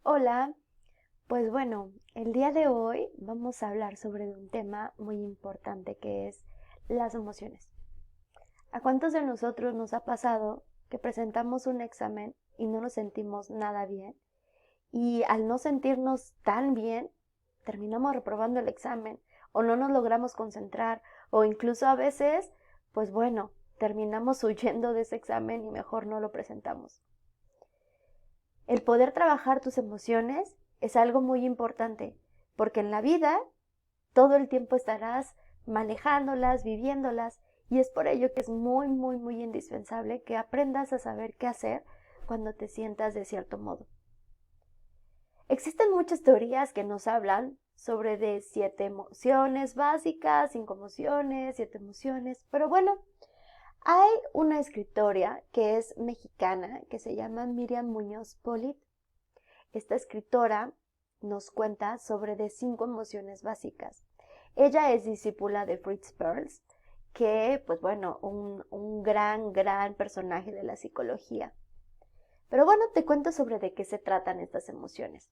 Hola, pues bueno, el día de hoy vamos a hablar sobre un tema muy importante que es las emociones. ¿A cuántos de nosotros nos ha pasado que presentamos un examen y no nos sentimos nada bien? Y al no sentirnos tan bien, terminamos reprobando el examen o no nos logramos concentrar o incluso a veces, pues bueno, terminamos huyendo de ese examen y mejor no lo presentamos. El poder trabajar tus emociones es algo muy importante, porque en la vida todo el tiempo estarás manejándolas, viviéndolas, y es por ello que es muy indispensable que aprendas a saber qué hacer cuando te sientas de cierto modo. Existen muchas teorías que nos hablan sobre de 7 emociones básicas, 5 emociones, 7 emociones, pero bueno, hay una escritora que es mexicana que se llama Miriam Muñoz Polit. Esta escritora nos cuenta sobre de 5 emociones básicas. Ella es discípula de Fritz Perls, que, pues bueno, un gran personaje de la psicología. Pero bueno, te cuento sobre de qué se tratan estas emociones.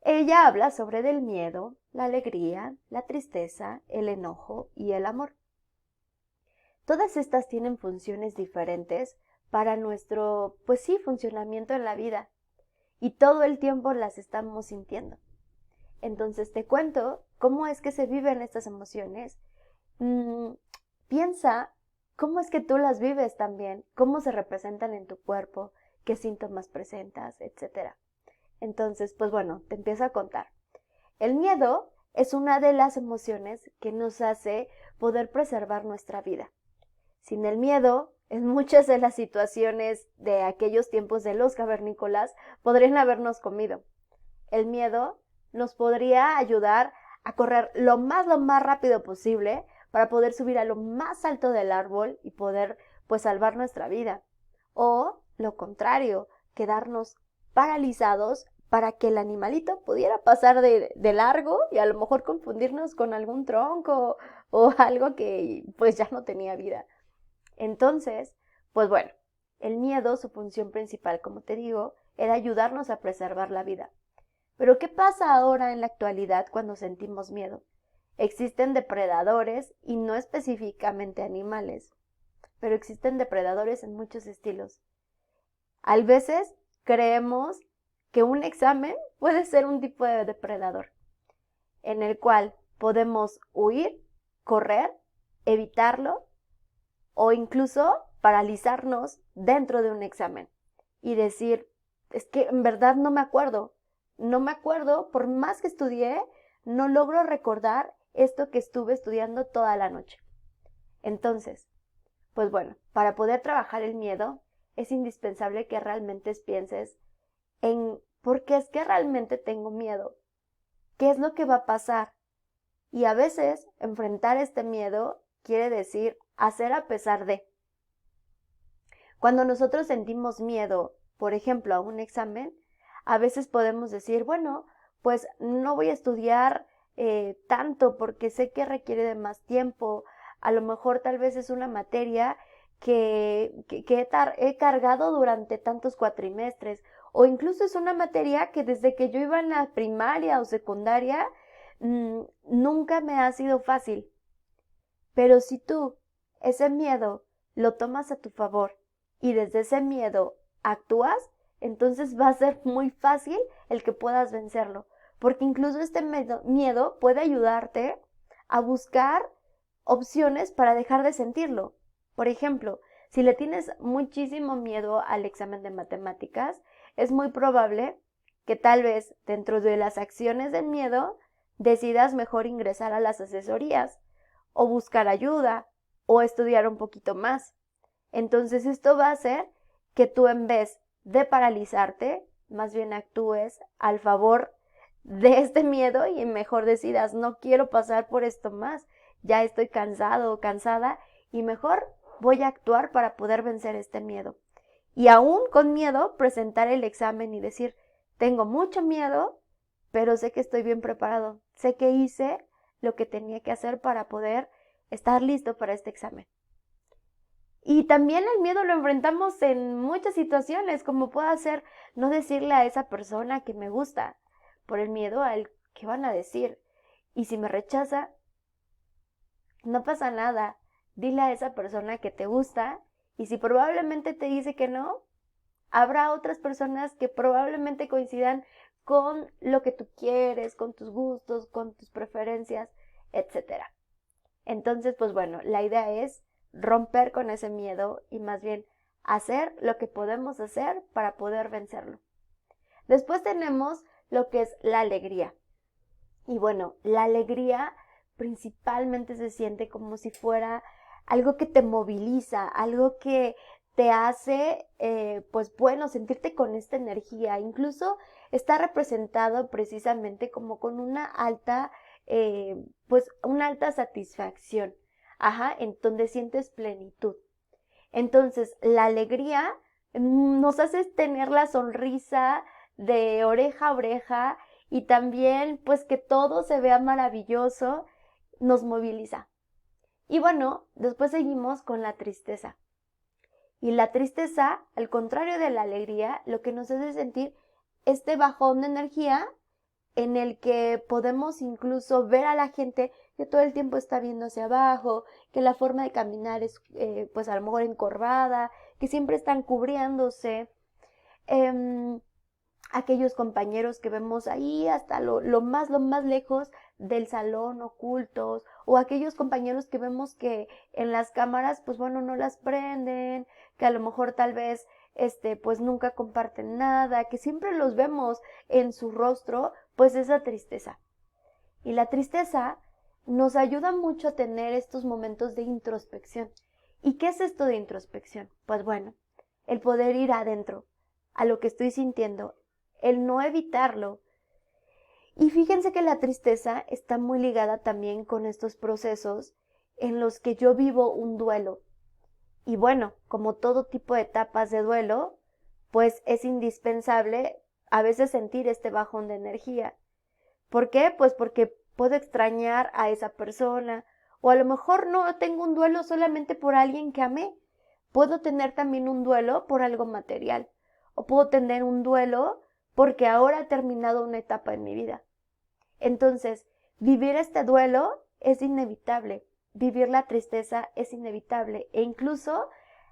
Ella habla sobre del miedo, la alegría, la tristeza, el enojo y el amor. Todas estas tienen funciones diferentes para nuestro, pues sí, funcionamiento en la vida. Y todo el tiempo las estamos sintiendo. Entonces te cuento cómo es que se viven estas emociones. Mm, Piensa cómo es que tú las vives también, cómo se representan en tu cuerpo, qué síntomas presentas, etcétera. Entonces, pues bueno, te empiezo a contar. El miedo es una de las emociones que nos hace poder preservar nuestra vida. Sin el miedo, en muchas de las situaciones de aquellos tiempos de los cavernícolas podrían habernos comido. El miedo nos podría ayudar a correr lo más rápido posible para poder subir a lo más alto del árbol y poder pues salvar nuestra vida. O lo contrario, quedarnos paralizados para que el animalito pudiera pasar de largo y a lo mejor confundirnos con algún tronco o algo que pues ya no tenía vida. Entonces, pues bueno, el miedo, su función principal, como te digo, era ayudarnos a preservar la vida. Pero ¿qué pasa ahora en la actualidad cuando sentimos miedo? Existen depredadores y no específicamente animales, pero existen depredadores en muchos estilos. A veces creemos que un examen puede ser un tipo de depredador, en el cual podemos huir, correr, evitarlo o incluso paralizarnos dentro de un examen y decir, es que en verdad no me acuerdo, por más que estudié, no logro recordar esto que estuve estudiando toda la noche. Entonces, pues bueno, para poder trabajar el miedo, es indispensable que realmente pienses en por qué es que realmente tengo miedo, qué es lo que va a pasar. Y a veces enfrentar este miedo quiere decir hacer a pesar de. Cuando nosotros sentimos miedo, por ejemplo, a un examen, a veces podemos decir, bueno, pues no voy a estudiar tanto porque sé que requiere de más tiempo. A lo mejor tal vez es una materia que he cargado durante tantos cuatrimestres o incluso es una materia que desde que yo iba en la primaria o secundaria nunca me ha sido fácil. Pero si tú ese miedo lo tomas a tu favor y desde ese miedo actúas, entonces va a ser muy fácil el que puedas vencerlo. Porque incluso este miedo puede ayudarte a buscar opciones para dejar de sentirlo. Por ejemplo, si le tienes muchísimo miedo al examen de matemáticas, es muy probable que tal vez dentro de las acciones del miedo decidas mejor ingresar a las asesorías o buscar ayuda o estudiar un poquito más. Entonces esto va a hacer que tú en vez de paralizarte, más bien actúes al favor de este miedo y mejor decidas, no quiero pasar por esto más, ya estoy cansado o cansada y mejor voy a actuar para poder vencer este miedo. Y aún con miedo, presentar el examen y decir, tengo mucho miedo, pero sé que estoy bien preparado, sé que hice lo que tenía que hacer para poder estar listo para este examen. Y también el miedo lo enfrentamos en muchas situaciones, como puede ser no decirle a esa persona que me gusta, por el miedo al que van a decir. Y si me rechaza, no pasa nada. Dile a esa persona que te gusta, y si probablemente te dice que no, habrá otras personas que probablemente coincidan con lo que tú quieres, con tus gustos, con tus preferencias, etcétera. Entonces, pues bueno, la idea es romper con ese miedo y más bien hacer lo que podemos hacer para poder vencerlo. Después tenemos lo que es la alegría. Y bueno, la alegría principalmente se siente como si fuera algo que te moviliza, algo que te hace, pues bueno, sentirte con esta energía. Incluso está representado precisamente como con una alta, pues una alta satisfacción, en donde sientes plenitud. Entonces, la alegría nos hace tener la sonrisa de oreja a oreja y también pues que todo se vea maravilloso, nos moviliza. Y bueno, después seguimos con la tristeza. Y la tristeza, al contrario de la alegría, lo que nos hace sentir este bajón de energía en el que podemos incluso ver a la gente que todo el tiempo está viendo hacia abajo, que la forma de caminar es pues a lo mejor encorvada, que siempre están cubriéndose. Aquellos compañeros que vemos ahí hasta lo más lejos del salón ocultos, o aquellos compañeros que vemos que en las cámaras pues bueno no las prenden, que a lo mejor tal vez pues nunca comparten nada, que siempre los vemos en su rostro pues esa tristeza. Y la tristeza nos ayuda mucho a tener estos momentos de introspección. ¿Y qué es esto de introspección? Pues bueno, el poder ir adentro, a lo que estoy sintiendo, el no evitarlo. Y fíjense que la tristeza está muy ligada también con estos procesos en los que yo vivo un duelo. Y bueno, como todo tipo de etapas de duelo, pues es indispensable a veces sentir este bajón de energía. ¿Por qué? Pues porque puedo extrañar a esa persona, o a lo mejor no tengo un duelo solamente por alguien que amé. Puedo tener también un duelo por algo material, o puedo tener un duelo porque ahora ha terminado una etapa en mi vida. Entonces, vivir este duelo es inevitable, vivir la tristeza es inevitable, e incluso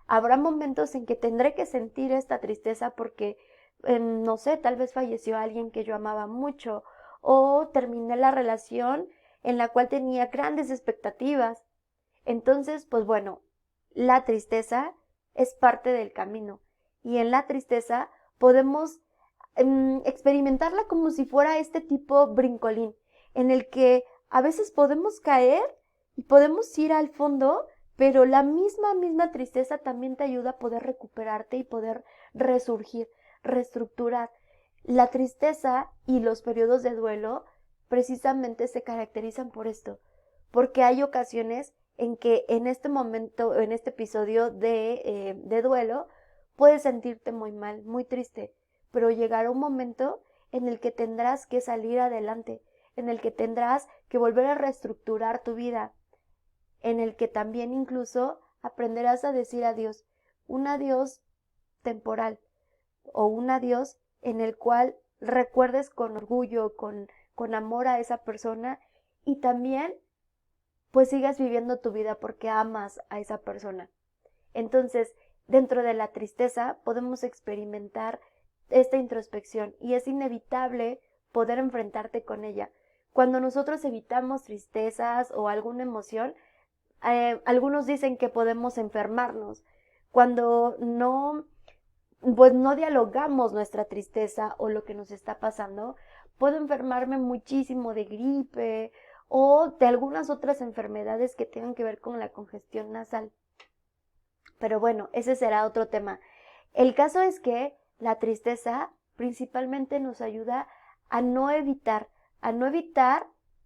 habrá momentos en que tendré que sentir esta tristeza porque, no sé, tal vez falleció alguien que yo amaba mucho, o terminé la relación en la cual tenía grandes expectativas. Entonces, pues bueno, la tristeza es parte del camino, y en la tristeza podemos experimentarla como si fuera este tipo brincolín, en el que a veces podemos caer y podemos ir al fondo, pero la misma tristeza también te ayuda a poder recuperarte y poder resurgir, reestructurar. La tristeza y los periodos de duelo precisamente se caracterizan por esto, porque hay ocasiones en que en este momento, en este episodio de duelo, puedes sentirte muy mal, muy triste, pero llegará un momento en el que tendrás que salir adelante, en el que tendrás que volver a reestructurar tu vida, en el que también incluso aprenderás a decir adiós, un adiós temporal o un adiós en el cual recuerdes con orgullo, con amor a esa persona, y también pues sigas viviendo tu vida porque amas a esa persona. Entonces, dentro de la tristeza podemos experimentar esta introspección, y es inevitable poder enfrentarte con ella. Cuando nosotros evitamos tristezas o alguna emoción, algunos dicen que podemos enfermarnos. Cuando pues no dialogamos nuestra tristeza o lo que nos está pasando, puedo enfermarme muchísimo de gripe o de algunas otras enfermedades que tengan que ver con la congestión nasal. Pero bueno, ese será otro tema. El caso es que la tristeza principalmente nos ayuda a no evitar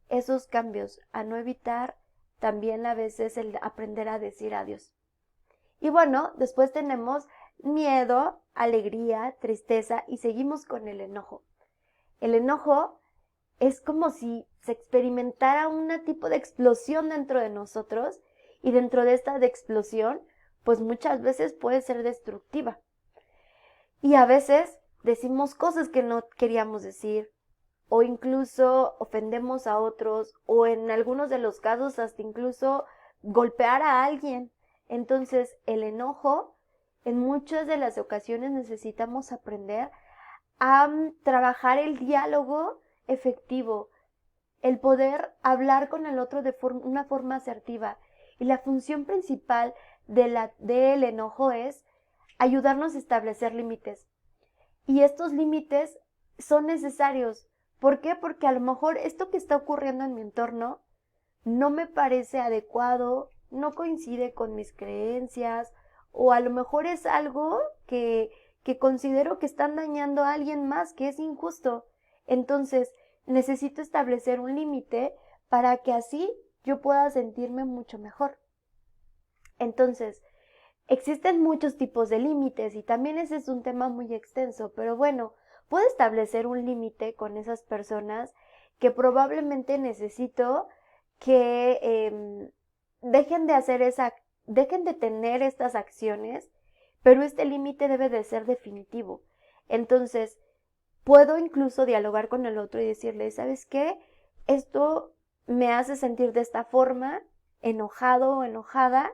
esos cambios, a no evitar también a veces el aprender a decir adiós. Y bueno, después tenemos miedo, alegría, tristeza, y seguimos con el enojo. El enojo es como si se experimentara un tipo de explosión dentro de nosotros, y dentro de esta explosión pues muchas veces puede ser destructiva. Y a veces decimos cosas que no queríamos decir, o incluso ofendemos a otros, o en algunos de los casos hasta incluso golpear a alguien. Entonces, el enojo, en muchas de las ocasiones necesitamos aprender a trabajar el diálogo efectivo, el poder hablar con el otro de una forma asertiva. Y la función principal del enojo es ayudarnos a establecer límites. Y estos límites son necesarios. ¿Por qué? Porque a lo mejor esto que está ocurriendo en mi entorno no me parece adecuado, no coincide con mis creencias, o a lo mejor es algo que considero que están dañando a alguien más, que es injusto. Entonces, necesito establecer un límite para que así yo pueda sentirme mucho mejor. Entonces, existen muchos tipos de límites y también ese es un tema muy extenso, pero bueno, puedo establecer un límite con esas personas que probablemente necesito que dejen de tener estas acciones, pero este límite debe de ser definitivo. Entonces, puedo incluso dialogar con el otro y decirle, ¿sabes qué? Esto me hace sentir de esta forma, enojado o enojada,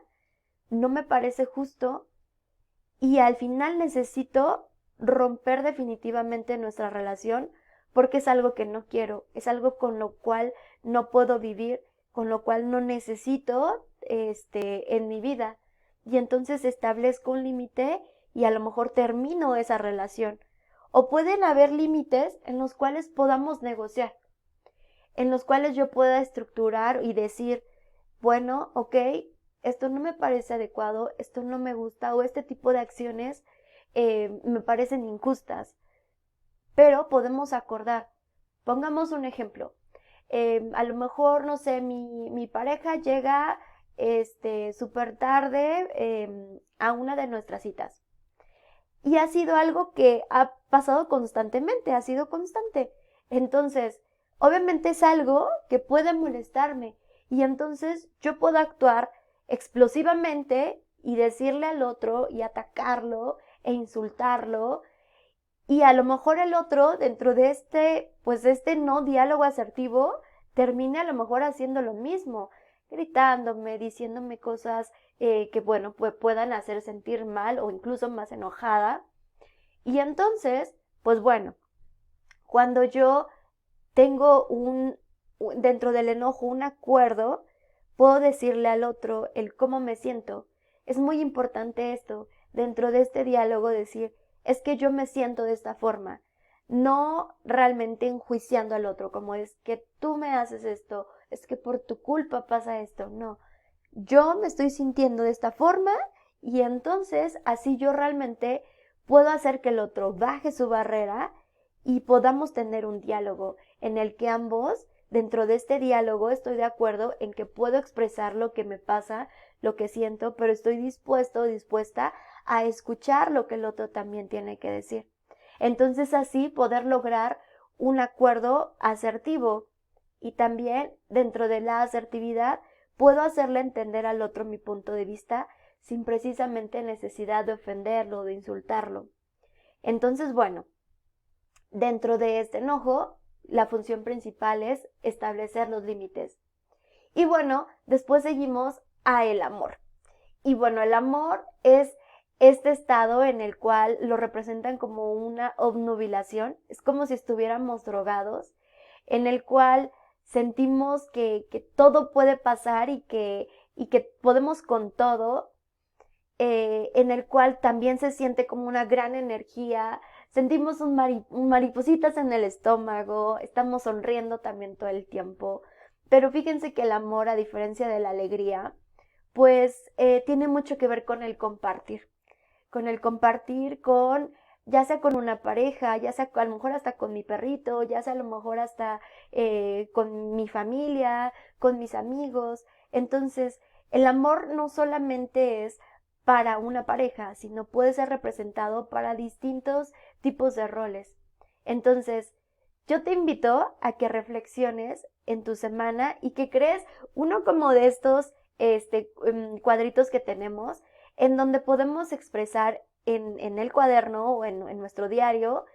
no me parece justo y al final necesito romper definitivamente nuestra relación porque es algo que no quiero, es algo con lo cual no puedo vivir, con lo cual no necesito en mi vida. Y entonces establezco un límite y a lo mejor termino esa relación. O pueden haber límites en los cuales podamos negociar, en los cuales yo pueda estructurar y decir, bueno, ok, esto no me parece adecuado, esto no me gusta o este tipo de acciones me parecen injustas, pero podemos acordar. Pongamos un ejemplo. A lo mejor, no sé, mi pareja llega súper tarde a una de nuestras citas. Y ha sido algo que ha pasado constantemente, ha sido constante. Entonces, obviamente es algo que puede molestarme. Y entonces yo puedo actuar explosivamente y decirle al otro y atacarlo e insultarlo. Y a lo mejor el otro, dentro de este no diálogo asertivo, termine a lo mejor haciendo lo mismo, gritándome, diciéndome cosas que, bueno, pues puedan hacer sentir mal o incluso más enojada. Y entonces, pues bueno, cuando yo tengo dentro del enojo un acuerdo, puedo decirle al otro el cómo me siento. Es muy importante esto, dentro de este diálogo decir, es que yo me siento de esta forma, no realmente enjuiciando al otro, como es que tú me haces esto, es que por tu culpa pasa esto, no. Yo me estoy sintiendo de esta forma y entonces así yo realmente puedo hacer que el otro baje su barrera y podamos tener un diálogo en el que ambos, dentro de este diálogo, estoy de acuerdo en que puedo expresar lo que me pasa, lo que siento, pero estoy dispuesto o dispuesta a escuchar lo que el otro también tiene que decir. Entonces así poder lograr un acuerdo asertivo y también dentro de la asertividad puedo hacerle entender al otro mi punto de vista sin precisamente necesidad de ofenderlo o de insultarlo. Entonces, bueno, dentro de este enojo, la función principal es establecer los límites. Y bueno, después seguimos a el amor. Y bueno, el amor es este estado en el cual lo representan como una obnubilación, es como si estuviéramos drogados, en el cual sentimos que todo puede pasar y que podemos con todo, en el cual también se siente como una gran energía, sentimos maripositas en el estómago, estamos sonriendo también todo el tiempo, pero fíjense que el amor, a diferencia de la alegría, pues tiene mucho que ver con el compartir, ya sea con una pareja, ya sea a lo mejor hasta con mi perrito, ya sea a lo mejor hasta con mi familia, con mis amigos. Entonces, el amor no solamente es para una pareja, sino puede ser representado para distintos tipos de roles. Entonces, yo te invito a que reflexiones en tu semana y que crees uno como de estos cuadritos que tenemos en donde podemos expresar en el cuaderno o en nuestro diario